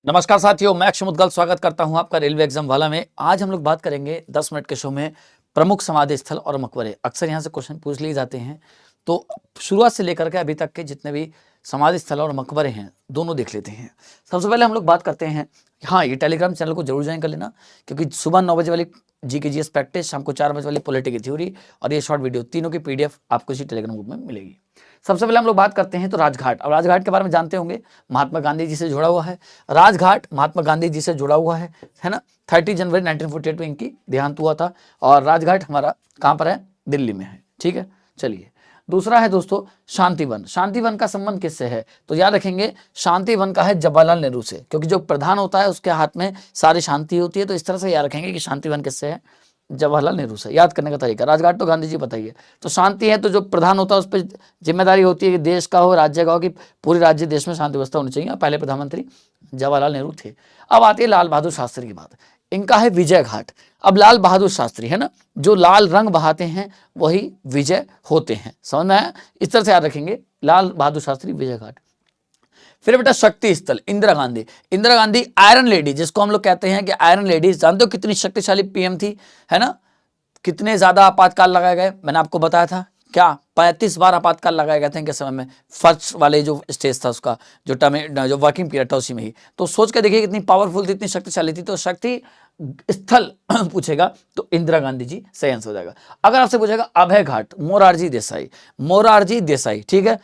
नमस्कार साथियों, मैं अक्षय मुद्गल स्वागत करता हूं आपका रेलवे एग्जाम वाला में। आज हम लोग बात करेंगे 10 मिनट के शो में प्रमुख समाधि स्थल और मकबरे। अक्सर यहां से क्वेश्चन पूछ लिए जाते हैं, तो शुरुआत से लेकर के अभी तक के जितने भी समाधि स्थल और मकबरे हैं दोनों देख लेते हैं। सबसे पहले हम लोग बात करते हैं, हाँ ये टेलीग्राम चैनल को जरूर ज्वाइन कर लेना, क्योंकि सुबह 9 बजे वाली GK/GS प्रैक्टिस, शाम को 4 बजे वाली पॉलिटी की थ्योरी और ये शॉर्ट वीडियो तीनों की PDF आपको इसी टेलीग्राम ग्रुप में मिलेगी। सबसे पहले हम लोग बात करते हैं तो राजघाट। अब राजघाट के बारे में जानते होंगे, महात्मा गांधी जी से जुड़ा हुआ है। राजघाट महात्मा गांधी जी से जुड़ा हुआ है ना। 30 जनवरी 1948 में इनकी देहांत हुआ था और राजघाट हमारा कहाँ पर है? दिल्ली में है। ठीक है, चलिए दूसरा है दोस्तों शांतिवन। शांतिवन का संबंध किससे है? तो याद रखेंगे शांतिवन का है जवाहरलाल नेहरू से, क्योंकि जो प्रधान होता है उसके हाथ में सारी शांति होती है। तो इस तरह से याद रखेंगे कि शांतिवन किससे है? जवाहरलाल नेहरू से। याद करने का तरीका, राजघाट तो गांधी जी बताइए। तो शांति है तो जो प्रधान होता है उस पर जिम्मेदारी होती है कि देश का हो, राज्य का हो, कि पूरी राज्य देश में शांति व्यवस्था होनी चाहिए। पहले प्रधानमंत्री जवाहरलाल नेहरू थे। अब आती है लाल बहादुर शास्त्री की बात। इनका है विजय घाट। अब लाल बहादुर शास्त्री है ना, जो लाल रंग बहाते हैं वही विजय होते हैं। समझ में आया? इस तरह से याद रखेंगे, लाल बहादुर शास्त्री, विजय घाट। फिर बेटा शक्ति स्थल, इंदिरा गांधी। इंदिरा गांधी आयरन लेडी, जिसको हम लोग कहते हैं कि आयरन लेडी, जानते हो कितनी शक्तिशाली PM थी, है ना। कितने ज्यादा आपातकाल लगाए गए, मैंने आपको बताया था क्या? 35 बार आपातकाल लगाए गए थे इनके समय में। फर्स्ट वाले जो स्टेज था उसका जो वर्किंग पीरियड था उसी में ही। तो सोच के देखिए कितनी पावरफुल थी, इतनी शक्तिशाली थी। तो शक्ति स्थल पूछेगा तो इंदिरा गांधी जी सही आंसर हो जाएगा। अगर आपसे पूछेगा अभय घाट, मोरारजी देसाई। मोरारजी देसाई, ठीक है।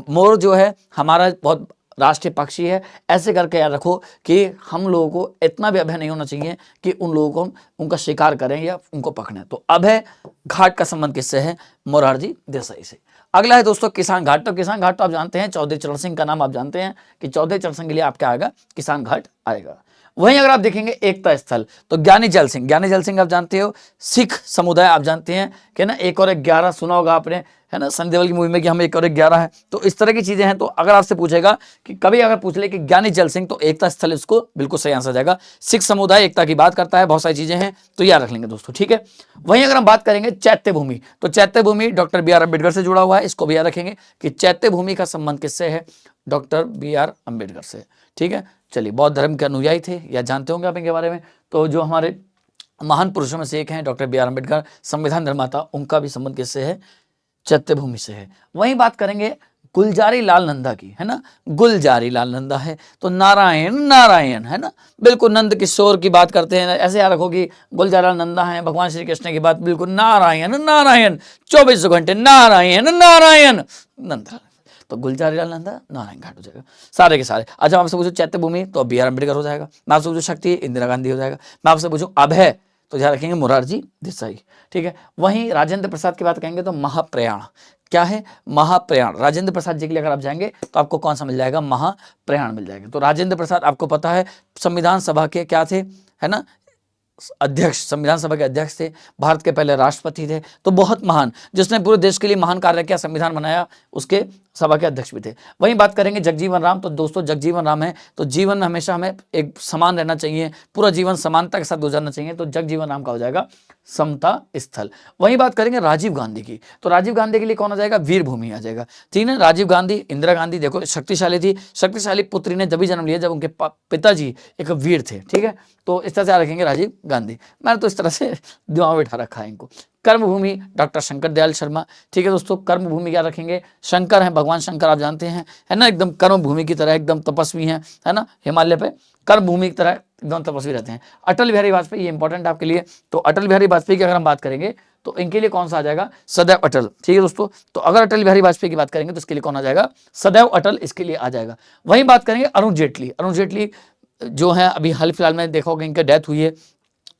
मोर जो है हमारा बहुत राष्ट्रीय पक्षी है। ऐसे करके याद रखो कि हम लोगों को इतना भी अभय नहीं होना चाहिए कि उन लोगों को उनका शिकार करें या उनको पकड़ें। तो अभय घाट का संबंध किससे है? मोरारजी देसाई से। अगला है दोस्तों किसान घाट। तो किसान घाट तो आप जानते हैं, चौधरी चरण सिंह का नाम आप जानते हैं कि चौधरी चरण सिंह के लिए आपका आएगा किसान घाट आएगा। वहीं अगर आप देखेंगे एकता स्थल, तो ज्ञानी जैल सिंह। ज्ञानी जैल सिंह आप जानते हो, सिख समुदाय आप जानते हैं कि ना, 1 और 11 सुना होगा आपने, है ना, सनी देओल की मूवी में कि हम 1 और 11 है। तो इस तरह की चीजें हैं। तो अगर आपसे पूछेगा कि कभी अगर पूछ ले कि ज्ञानी जैल सिंह, तो एकता स्थल इसको बिल्कुल सही आंसर जाएगा। सिख समुदाय एकता की बात करता है, बहुत सारी चीजें हैं, तो याद रख लेंगे दोस्तों। ठीक है, वहीं अगर हम बात करेंगे चैत्य भूमि, तो चैत्य भूमि डॉक्टर BR अम्बेडकर से जुड़ा हुआ है। इसको भी याद रखेंगे कि चैत्य भूमि का संबंध किससे है? डॉक्टर BR अम्बेडकर से। ठीक है, चलिए बौद्ध धर्म के अनुयायी थे, या जानते होंगे आप इनके बारे में। तो जो हमारे महान पुरुषों में से एक हैं डॉक्टर BR अम्बेडकर, संविधान निर्माता, उनका भी संबंध किससे है? चैत्य भूमि से है। वहीं बात करेंगे गुलजारी लाल नंदा की, है ना। गुलजारी लाल नंदा है तो नारायण नारायण, है ना, बिल्कुल नंद किशोर की बात करते हैं। ऐसे याद रखो कि गुलजारी लाल नंदा है, भगवान श्री कृष्ण की बात, बिल्कुल नारायण नारायण, 24 घंटे नारायण नारायण नंदा। तो गुलजारी लाल नंदा नारायण घाट हो जाएगा सारे के सारे। अच्छा आपसे पूछो चैत्य भूमि, तो BR अम्बेडकर हो जाएगा। मैं आपसे पूछूं शक्ति, इंदिरा गांधी हो जाएगा। मैं आपसे पूछूं अभय, तो ध्यान रखेंगे मोरारजी देसाई। ठीक है, वहीं राजेंद्र प्रसाद की बात कहेंगे तो महाप्रयाण। क्या है? महाप्रयाण। राजेंद्र प्रसाद जी के लिए अगर आप जाएंगे तो आपको कौन सा मिल जाएगा? महाप्रयाण मिल जाएगा। तो राजेंद्र प्रसाद आपको पता है संविधान सभा के क्या थे, है ना, अध्यक्ष, संविधान सभा के अध्यक्ष थे, भारत के पहले राष्ट्रपति थे। तो बहुत महान, जिसने पूरे देश के लिए महान कार्य किया, संविधान बनाया, उसके सभा के अध्यक्ष भी थे। वहीं बात करेंगे जगजीवन राम। तो दोस्तों जगजीवन राम है, तो जीवन में हमेशा हमें एक समान रहना चाहिए, पूरा जीवन समानता के साथ गुजारना चाहिए। तो जगजीवन राम का हो जाएगा समता स्थल। वहीं बात करेंगे राजीव गांधी की, तो राजीव गांधी के लिए कौन आ जाएगा? वीर भूमि आ जाएगा। ठीक है, राजीव गांधी, इंदिरा गांधी देखो शक्तिशाली थी, शक्तिशाली पुत्री ने जब जन्म लिया जब उनके पिताजी एक वीर थे। ठीक है, तो इस तरह से रखेंगे राजीव गांधी। मैंने तो इस तरह से दिमाग में बैठा रखा है इनको। कर्मभूमि डॉक्टर शंकर दयाल शर्मा। ठीक है दोस्तों, कर्मभूमि क्या रखेंगे? शंकर हैं, भगवान शंकर आप जानते हैं, है ना, एकदम कर्मभूमि की तरह एकदम तपस्वी हैं, है ना, हिमालय पे कर्मभूमि की तरह एकदम तपस्वी रहते हैं। अटल बिहारी वाजपेयी, ये इंपॉर्टेंट आपके लिए। तो अटल बिहारी वाजपेयी की अगर हम बात करेंगे तो इनके लिए कौन सा आ जाएगा? सदैव अटल। ठीक है दोस्तों, तो अगर अटल बिहारी वाजपेयी की बात करेंगे तो इसके लिए कौन आ जाएगा? सदैव अटल इसके लिए आ जाएगा। वहीं बात करेंगे अरुण जेटली। अरुण जेटली जो है अभी हाल फिलहाल में देखा होगा इनका डेथ हुई है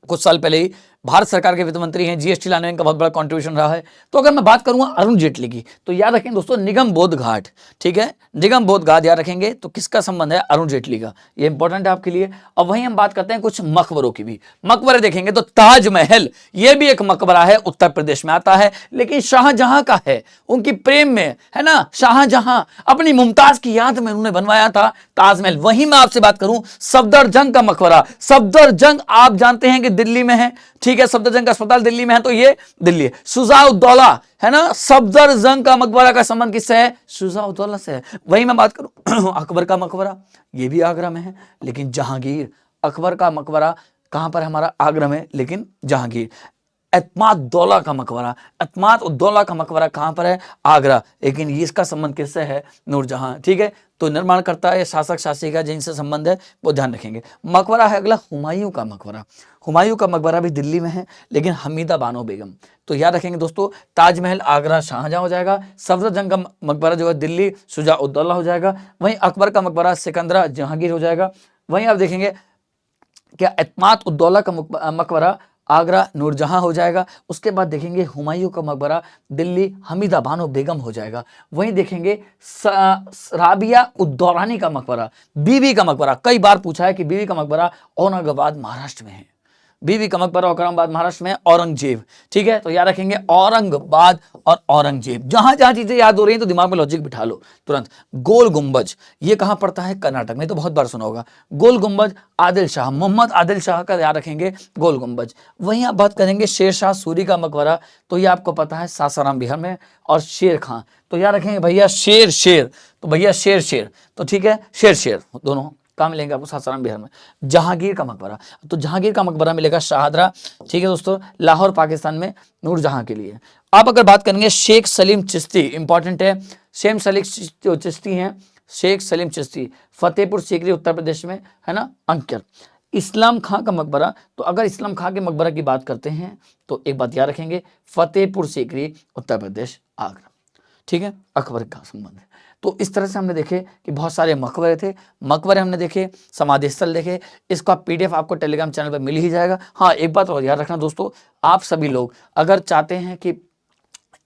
कुछ साल पहले ही, भारत सरकार के वित्त मंत्री हैं, GST लाने में इनका बहुत बड़ा कंट्रीब्यूशन रहा है। तो अगर मैं बात करूंगा अरुण जेटली की, तो याद रखें दोस्तों निगम बोध घाट। ठीक है, निगम बोध घाट याद रखेंगे। तो किसका संबंध है? अरुण जेटली का, ये इंपॉर्टेंट है आपके लिए। अब वहीं हम बात करते हैं कुछ मकबरों की भी। मकबरे देखेंगे तो ताजमहल, ये भी एक मकबरा है, उत्तर प्रदेश में आता है, लेकिन शाहजहां का है, उनकी प्रेम में, है ना। शाहजहां अपनी मुमताज की याद में उन्होंने बनवाया था ताजमहल। वहीं मैं आपसे बात करूं सफदरजंग का मकबरा। सफदरजंग आप जानते हैं कि दिल्ली में है। ठीक ठीक है, सफदरजंग का अस्पताल दिल्ली में है, तो ये दिल्ली है। शुजा-उद-दौला है ना, सफदरजंग का मकबरा का संबंध किससे है? शुजा-उद-दौला से है। वही मैं बात करूं अकबर का मकबरा, ये भी आगरा में है, लेकिन जहांगीर, अकबर का मकबरा कहां पर है हमारा? आगरा में, लेकिन जहांगीर। एतमाद-उद-दौला का मकबरा, एतमाद-उद-दौला का मकबरा कहां पर है? आगरा, लेकिन इसका संबंध किससे है? नूरजहां। ठीक है, तो निर्माण करता है शासक शासिका जिनसे संबंध है वो ध्यान रखेंगे। मकबरा है अगला हुमायूं का मकबरा। हुमायूं का मकबरा भी दिल्ली में है, लेकिन हमीदा बानो बेगम। तो याद रखेंगे दोस्तों, ताजमहल आगरा शाहजहां हो जाएगा, सफदरजंग का मकबरा जो है दिल्ली शुजा-उद-दौला हो जाएगा, वहीं अकबर का मकबरा सिकंदरा जहांगीर हो जाएगा। वहीं आप देखेंगे क्या एतमाद-उद-दौला का मकबरा आगरा नूरजहां हो जाएगा। उसके बाद देखेंगे हुमायूं का मकबरा दिल्ली हमीदा बानो बेगम हो जाएगा। वहीं देखेंगे राबिया-उद-दौरानी का मकबरा, बीबी का मकबरा, कई बार पूछा है कि बीबी का मकबरा औरंगाबाद महाराष्ट्र में है। बीबी का मकबरा औरंगाबाद महाराष्ट्र में, औरंगजेब। ठीक है, तो याद रखेंगे औरंगाबाद और औरंगजेब। जहां जहां चीजें याद हो रही हैं तो दिमाग में लॉजिक बिठा लो तुरंत। गोल गुंबज, ये कहां पड़ता है? कर्नाटक में, तो बहुत बार सुना होगा। गोल गुंबज आदिल शाह, मोहम्मद आदिल शाह का याद रखेंगे गोल गुंबज। वहीं आप बात करेंगे शेर शाह सूरी का मकबरा, तो ये आपको पता है सासाराम बिहार में। और शेर खां, तो याद रखेंगे भैया शेर, तो भैया शेर, तो ठीक है, शेर दोनों कहाँ मिलेंगे आपको? सासाराम बिहार में। जहांगीर का मकबरा, तो जहांगीर का मकबरा मिलेगा शाहदरा, ठीक है दोस्तों, लाहौर पाकिस्तान में, नूरजहां के लिए। आप अगर बात करेंगे शेख सलीम चिश्ती, इंपॉर्टेंट है, शेख सलीम जो चिश्ती हैं, शेख सलीम चिश्ती, फतेहपुर सीकरी उत्तर प्रदेश में है ना, अंकित। इस्लाम खां का मकबरा, तो अगर इस्लाम खां के मकबरा की बात करते हैं तो एक बात याद रखेंगे, फतेहपुर सीकरी उत्तर प्रदेश, आगरा। ठीक है, अकबर का संबंध है। तो इस तरह से हमने देखे कि बहुत सारे मकबरे थे, मकबरे हमने देखे, समाधि स्थल देखे। इसका पीडीएफ आपको टेलीग्राम चैनल पर मिल ही जाएगा। हाँ, एक बात और याद रखना दोस्तों, आप सभी लोग अगर चाहते हैं कि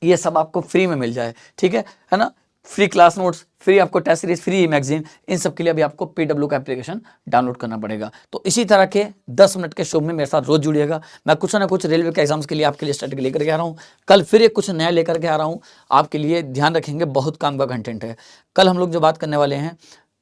ये सब आपको फ्री में मिल जाए, ठीक है ना, फ्री क्लास नोट्स, फ्री आपको टेस्ट सीरीज, फ्री मैगजीन, इन सब के लिए अभी आपको PW का एप्लीकेशन डाउनलोड करना पड़ेगा। तो इसी तरह के 10 मिनट के शो में मेरे साथ रोज जुड़िएगा। मैं कुछ ना कुछ रेलवे के एग्जाम्स के लिए आपके लिए स्टडी लेकर के आ रहा हूँ। कल फिर एक कुछ नया लेकर के आ रहा हूँ आपके लिए, ध्यान रखेंगे, बहुत काम का कंटेंट है। कल हम लोग जो बात करने वाले हैं,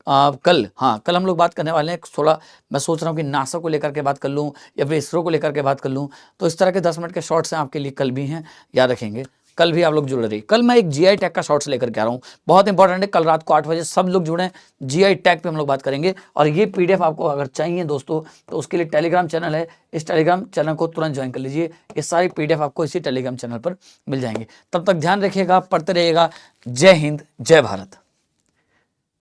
कल हम लोग बात करने वाले हैं थोड़ा, मैं सोच रहा हूँ कि नासा को लेकर के बात कर लूँ या फिर इसरो को लेकर के बात कर लूँ। तो इस तरह के 10 मिनट के शॉर्ट्स हैं आपके लिए, कल भी हैं, याद रखेंगे। कल भी आप लोग जुड़ रही। कल मैं एक GI टैग का शॉर्ट्स लेकर के आ रहा हूँ, बहुत इंपॉर्टेंट है। कल रात को 8 बजे सब लोग जुड़ें, GI टैग पे हम लोग बात करेंगे। और ये PDF आपको अगर चाहिए दोस्तों, तो उसके लिए टेलीग्राम चैनल है, इस टेलीग्राम चैनल को तुरंत ज्वाइन कर लीजिए। ये सारी PDF आपको इसी टेलीग्राम चैनल पर मिल जाएंगे। तब तक ध्यान रखिएगा, पढ़ते रहिएगा। जय हिंद, जय भारत।